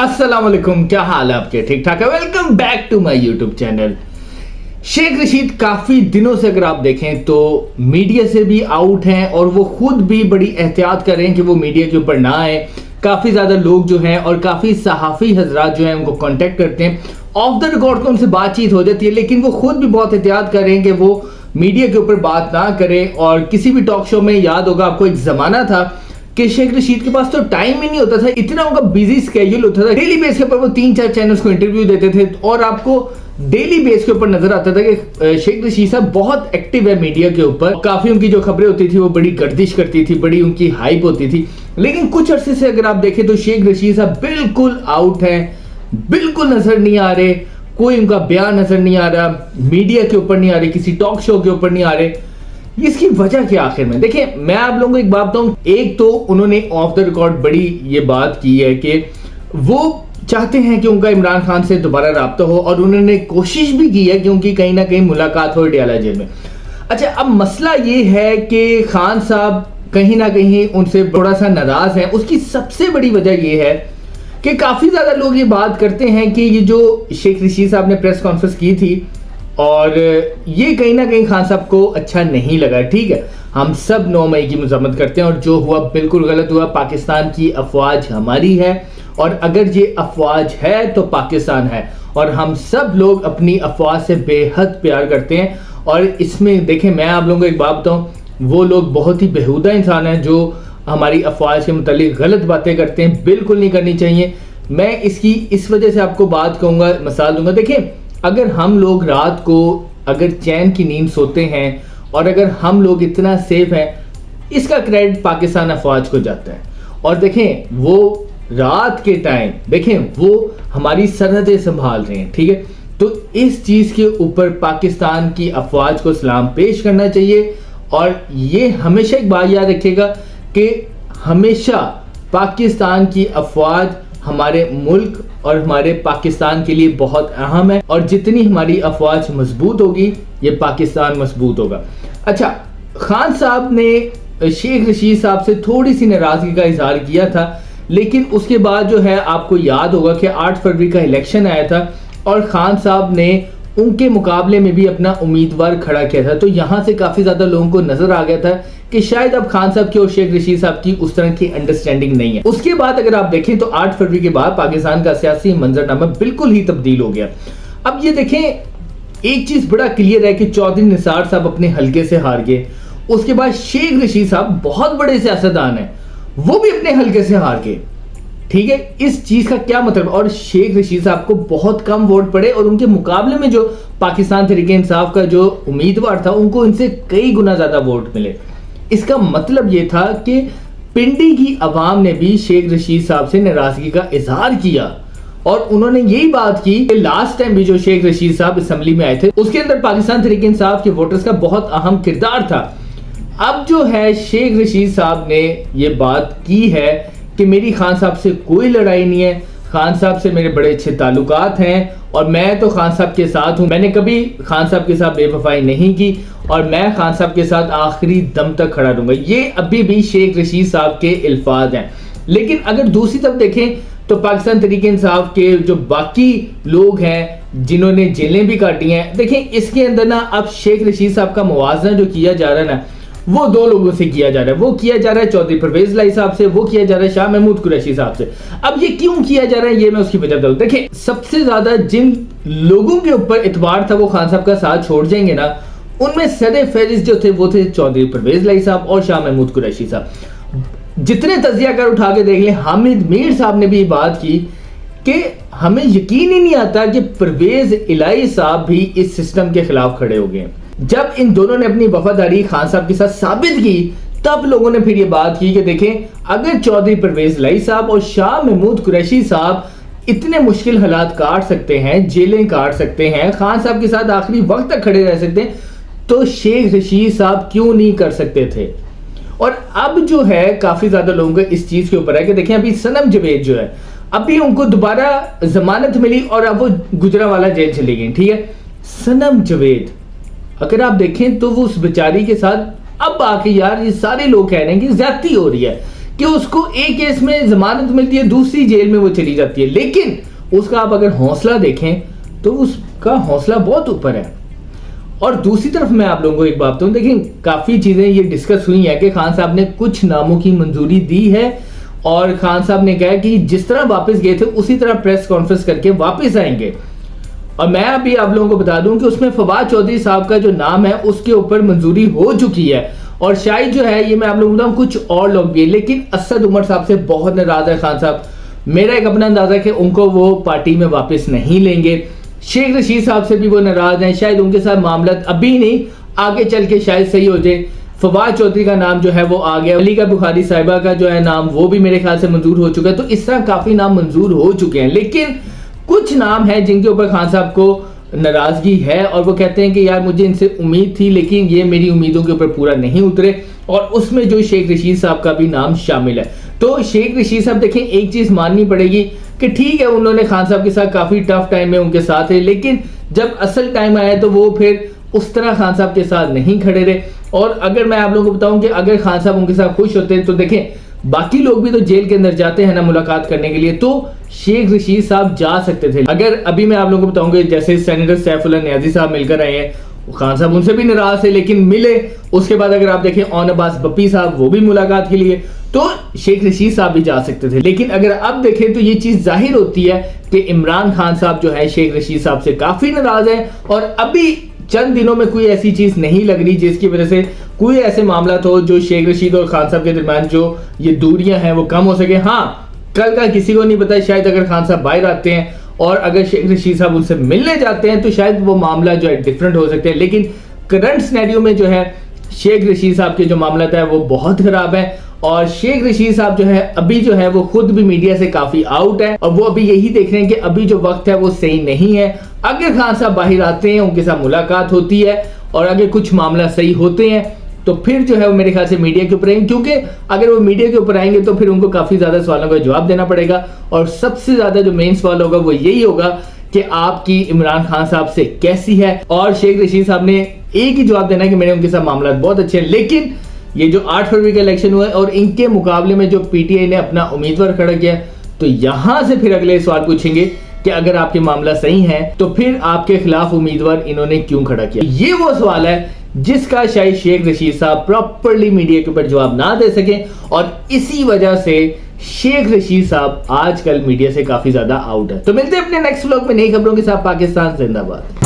अस्सलाम वालेकुम, क्या हाल है आपके? ठीक ठाक है। Welcome back to my YouTube channel. Sheikh Rashid काफी दिनों से अगर आप देखें तो मीडिया से भी आउट हैं और वो खुद भी बड़ी एहतियात कर रहे हैं कि वो मीडिया के ऊपर ना आए। काफी ज्यादा लोग जो हैं और काफी सहाफी हजरात जो हैं उनको कांटेक्ट करते हैं, ऑफ द रिकॉर्ड तो उनसे बातचीत हो जाती है, लेकिन वो खुद भी बहुत एहतियात कर रहे हैं कि वो मीडिया के ऊपर बात ना करें। और किसी भी टॉक शो में याद होगा आपको, एक जमाना था कि शेख रशीद के पास तो टाइम ही नहीं होता था, इतना उनका बिजी स्केड्यूल होता था। डेली बेस के ऊपर वो 3-4 चैनल्स को इंटरव्यू देते थे और आपको डेली बेस के ऊपर नजर आता था कि शेख रशीद साहब बहुत एक्टिव है मीडिया के ऊपर। काफी उनकी जो खबरें होती थी वो बड़ी गर्दिश करती थी, बड़ी उनकी हाइप होती थी। लेकिन कुछ अरसे से अगर आप देखें तो शेख रशीद साहब बिल्कुल आउट है, बिल्कुल नजर नहीं आ रहे, कोई उनका बयान नजर नहीं आ रहा, मीडिया के ऊपर नहीं आ रहे, किसी टॉक शो के ऊपर नहीं आ रहे। इसकी वजह क्या आखिर में? देखिए, मैं आप लोगों को एक बात बताऊं, एक तो उन्होंने ऑफ द रिकॉर्ड बड़ी ये बात की है कि वो चाहते हैं कि उनका इमरान खान से दोबारा राब्ता हो और उन्होंने कोशिश भी की है कि उनकी कहीं ना कहीं मुलाकात हो अडयाला जेल में। अच्छा, अब मसला ये है कि खान साहब कहीं ना कहीं उनसे थोड़ा सा नाराज है। उसकी सबसे बड़ी वजह ये है कि काफी ज्यादा लोग ये बात करते हैं कि ये जो शेख रशीद साहब ने प्रेस कॉन्फ्रेंस की थी और ये कहीं ना कहीं खान साहब को अच्छा नहीं लगा। ठीक है, हम सब 9 मई की मजम्मत करते हैं और जो हुआ बिल्कुल गलत हुआ। पाकिस्तान की अफवाज हमारी है और अगर ये अफवाज है तो पाकिस्तान है और हम सब लोग अपनी अफवाज से बेहद प्यार करते हैं। और इसमें देखें, मैं आप लोगों को एक बात बताऊं, वो लोग बहुत ही बेहुदा इंसान हैं जो हमारी अफवाज के मुतालिक गलत बातें करते हैं, बिल्कुल नहीं करनी चाहिए। मैं इसकी इस वजह से आपको बात कहूँगा, मिसाल दूंगा। देखिए, अगर हम लोग रात को अगर चैन की नींद सोते हैं और अगर हम लोग इतना सेफ हैं, इसका क्रेडिट पाकिस्तान अफवाज को जाता है। और देखें, वो रात के टाइम देखें वो हमारी सरहदें संभाल रहे हैं। ठीक है, तो इस चीज के ऊपर पाकिस्तान की अफवाज को सलाम पेश करना चाहिए। और ये हमेशा एक बात याद रखिएगा कि हमेशा पाकिस्तान की अफवाज हमारे मुल्क और हमारे पाकिस्तान के लिए बहुत अहम है और जितनी हमारी अफवाज मजबूत होगी ये पाकिस्तान मजबूत होगा। अच्छा, खान साहब ने शेख रशीद साहब से थोड़ी सी नाराजगी का इजहार किया था, लेकिन उसके बाद जो है आपको याद होगा कि 8 फरवरी का इलेक्शन आया था और खान साहब ने उनके मुकाबले में भी अपना उम्मीदवार खड़ा किया था। तो यहां से काफी ज्यादा लोगों को नजर आ गया था कि शायद अब खान साहब की और शेख रशीद साहब की उस तरह की अंडरस्टैंडिंग नहीं है। उसके बाद अगर आप देखें तो 8 फरवरी के बाद पाकिस्तान का सियासी मंजरनामा बिल्कुल ही तब्दील हो गया। अब ये देखें, एक चीज बड़ा क्लियर है कि चौधरी निसार साहब अपने हल्के से हार गए। उसके बाद शेख रशीद साहब बहुत बड़े सियासतदान है, वो भी अपने हल्के से हार गए। ठीक है, इस चीज का क्या मतलब? और शेख रशीद साहब को बहुत कम वोट पड़े और उनके मुकाबले में जो पाकिस्तान तहरीके इंसाफ का जो उम्मीदवार था उनको इनसे कई गुना ज्यादा वोट मिले। इसका मतलब ये था कि पिंडी की आवाम ने भी शेख रशीद साहब से नाराजगी का इजहार किया और उन्होंने यही बात की कि लास्ट टाइम भी जो शेख रशीद साहब असेंबली में आए थे उसके अंदर पाकिस्तान तहरीके इंसाफ के वोटर्स का बहुत अहम किरदार था। अब जो है शेख रशीद साहब ने ये बात की है कि मेरी खान साहब से कोई लड़ाई नहीं है, खान साहब से मेरे बड़े अच्छे ताल्लुकात हैं और मैं तो खान साहब के साथ हूं, मैंने कभी खान साहब के साथ बेवफाई नहीं की और मैं खान साहब के साथ आखिरी दम तक खड़ा रहूंगा। ये अभी भी शेख रशीद साहब के अल्फाज हैं। लेकिन अगर दूसरी तरफ देखें तो पाकिस्तान तहरीके इंसाफ के जो बाकी लोग हैं जिन्होंने जेलें भी काटी हैं, देखें इसके अंदर ना अब शेख रशीद साहब का मुवाजना जो किया जा रहा है ना, वो 2 लोगों से किया जा रहा है। वो किया जा रहा है चौधरी परवेज लाई साहब से, वो किया जा रहा है शाह महमूद कुरैशी साहब से। अब ये क्यों किया जा रहा है, ये मैं उसकी वजह बताऊं। देखिए, सबसे ज्यादा जिन लोगों के ऊपर इतबार था वो खान साहब का साथ छोड़ जाएंगे ना, उनमें सदे फहरिस्त जो थे वो थे चौधरी परवेज लाई साहब और शाह महमूद कुरैशी साहब। जितने तजिया कर उठा के देख लें, हामिद मीर साहब ने भी बात की कि हमें यकीन ही नहीं आता कि परवेज इलाई साहब भी इस सिस्टम के खिलाफ खड़े हो गए। जब इन दोनों ने अपनी वफादारी खान साहब के साथ साबित की तब लोगों ने फिर ये बात की कि देखें, अगर चौधरी परवेज लाई साहब और शाह महमूद कुरैशी साहब इतने मुश्किल हालात काट सकते हैं, जेलें काट सकते हैं, खान साहब के साथ आखिरी वक्त तक खड़े रह सकते हैं, तो शेख रशीद साहब क्यों नहीं कर सकते थे? और अब जो है काफी ज्यादा लोगों का इस चीज के ऊपर है कि देखें, अभी सनम जवेद जो है अभी उनको दोबारा जमानत मिली और अब वो गुजरांवाला जेल चली गई। ठीक है, सनम जवेद अगर आप देखें तो वो उस बेचारी के साथ अब आके यार ये सारे लोग कह रहे हैं कि ज्यादती हो रही है कि उसको एक केस में जमानत मिलती है, दूसरी जेल में वो चली जाती है, लेकिन उसका आप अगर हौसला देखें तो उसका हौसला बहुत ऊपर है। और दूसरी तरफ मैं आप लोगों को एक बात बताऊं, देखिए काफी चीजें ये डिस्कस हुई हैं कि खान साहब ने कुछ नामों की मंजूरी दी है और खान साहब ने कहा कि जिस तरह वापस गए थे उसी तरह प्रेस कॉन्फ्रेंस करके वापस आएंगे। और मैं अभी आप लोगों को बता दूं कि उसमें फवाद चौधरी साहब का जो नाम है उसके ऊपर मंजूरी हो चुकी है, और शायद जो है ये मैं आप लोगों को बताऊं कुछ और लोग भी है, लेकिन असद उमर साहब से बहुत नाराज है खान साहब। मेरा एक अपना अंदाजा है कि उनको वो पार्टी में वापस नहीं लेंगे। शेख रशीद साहब से भी वो नाराज हैं, शायद उनके साथ मामला अभी नहीं आगे चल के शायद सही हो जाए। फवाद चौधरी का नाम जो है वो आ गया, मलिका बुखारी साहिबा का जो है नाम वो भी मेरे ख्याल से मंजूर हो चुका है। तो इस तरह काफी नाम मंजूर हो चुके हैं, लेकिन कुछ नाम है जिनके ऊपर खान साहब को नाराजगी है और वो कहते हैं कि यार मुझे इनसे उम्मीद थी लेकिन ये मेरी उम्मीदों के ऊपर पूरा नहीं उतरे, और उसमें जो शेख रशीद साहब का भी नाम शामिल है। तो शेख रशीद साहब देखें, एक चीज माननी पड़ेगी कि ठीक है उन्होंने खान साहब के साथ काफी टफ टाइम में उनके साथ है, लेकिन जब असल टाइम आया तो वो फिर उस तरह खान साहब के साथ नहीं खड़े रहे। और अगर मैं आप लोगों को बताऊं कि अगर खान साहब उनके साथ खुश होते हैं तो देखें बाकी लोग भी तो जेल के अंदर जाते हैं ना मुलाकात करने के लिए, तो शेख रशीद साहब जा सकते थे। अगर अभी मैं आप लोगों को बताऊंगा जैसे सेनेटर सैफुल्लाह नियाज़ी साहब मिलकर आए हैं, खान साहब उनसे भी नाराज थे लेकिन मिले। उसके बाद अगर आप देखें ओन अब्बास बप्पी साहब वो भी मुलाकात के लिए, तो शेख रशीद साहब भी जा सकते थे। लेकिन अगर अब देखें तो ये चीज जाहिर होती है कि इमरान खान साहब जो है शेख रशीद साहब से काफी नाराज है, और अभी चंद दिनों में कोई ऐसी चीज नहीं लग रही जिसकी वजह से कोई ऐसे मामला हो जो शेख रशीद और खान साहब के दरमियान जो ये दूरियां हैं वो कम हो सके। हाँ, कल का किसी को नहीं पता, शायद अगर खान साहब बाहर आते हैं और अगर शेख रशीद साहब उनसे मिलने जाते हैं तो शायद वो मामला जो है डिफरेंट हो सकते हैं, लेकिन करंट सिनेरियो में जो है शेख रशीद साहब के जो मामला है वो बहुत खराब है। और शेख रशीद साहब जो है अभी जो है वो खुद भी मीडिया से काफी आउट है, और वो अभी यही देख रहे हैं कि अभी जो वक्त है वो सही नहीं है। अगर खान साहब बाहर आते हैं, उनके साथ मुलाकात होती है और अगर कुछ मामला सही होते हैं तो फिर जो है वो मेरे ख्याल से मीडिया के ऊपर आएंगे, क्योंकि अगर वो मीडिया के ऊपर आएंगे तो फिर उनको काफी ज्यादा सवालों का जवाब देना पड़ेगा। और सबसे ज्यादा जो मेन सवाल होगा वो यही होगा कि आपकी इमरान खान साहब से कैसी है। और शेख रशीद साहब ने एक ही जवाब देना है कि मेरे उनके साथ मामला बहुत अच्छे हैं, लेकिन ये जो 8 फरवरी का इलेक्शन हुआ है और इनके मुकाबले में जो पीटीआई ने अपना उम्मीदवार खड़ा किया, तो यहां से फिर अगले सवाल पूछेंगे कि अगर आपके मामला सही है तो फिर आपके खिलाफ उम्मीदवार इन्होंने क्यों खड़ा किया। ये वो सवाल है जिसका शायद शेख रशीद साहब प्रॉपर्ली मीडिया के ऊपर जवाब ना दे सके, और इसी वजह से शेख रशीद साहब आजकल मीडिया से काफी ज्यादा आउट है। तो मिलते हैं अपने नेक्स्ट व्लॉग में नई खबरों के साथ। पाकिस्तान जिंदाबाद।